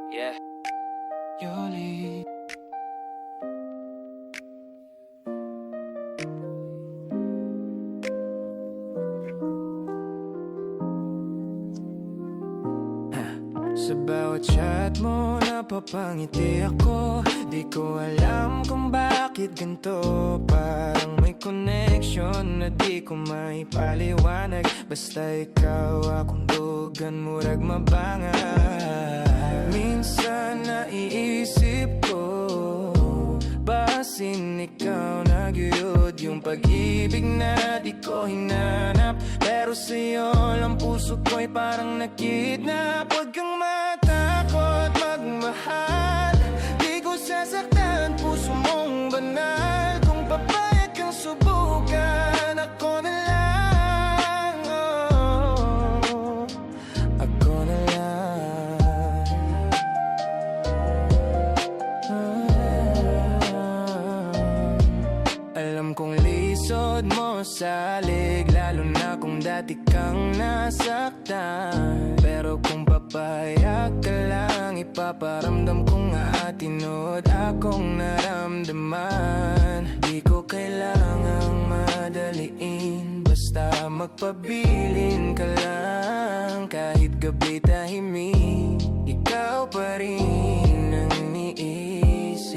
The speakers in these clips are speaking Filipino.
Yeah. Yoli. Sa bawat chat mo, napapangiti ako. Di ko alam kung bakit ganito. Parang may connection na di ko maipaliwanag. Basta ikaw akong dugan, murag mabanga. Minsan naiisip ko, basin ikaw nagyuyod yung pag-ibig na di ko hinanap. Pero sa'yo lang puso ko'y parang nakidnap. Huwag kang matakot magmahal, di ko sasaktan puso mong banal. Kung papayag kang subukan, ako na lang, oh, ako na lang. Alam kong lisod mo salig, lalo na kung dati kang nasaktan. Pero kung papayag ka lang, ipaparamdam kong atinod akong naramdaman. Di ko kailangang madaliin, basta magpabilin ka lang. Kahit gabi tahimik, ikaw pa rin ang iniisip.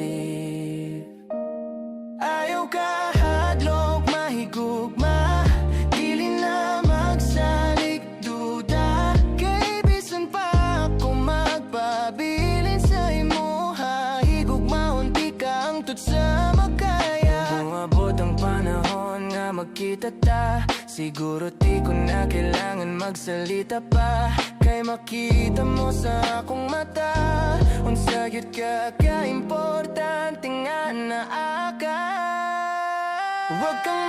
Ayaw ka hadlok, mahigugma, dili na magsalik duda. Kaibisan pa ako magpabilin sa imo. Higugma, unti ka ang tutsa magkaya. Umabot ang panahon nga magkita ta. Siguro di ko na kailangan magsalita pa. Kay makita mo sa akong mata, unsa gyud ka ka-importante nga naa ka. Huwag kang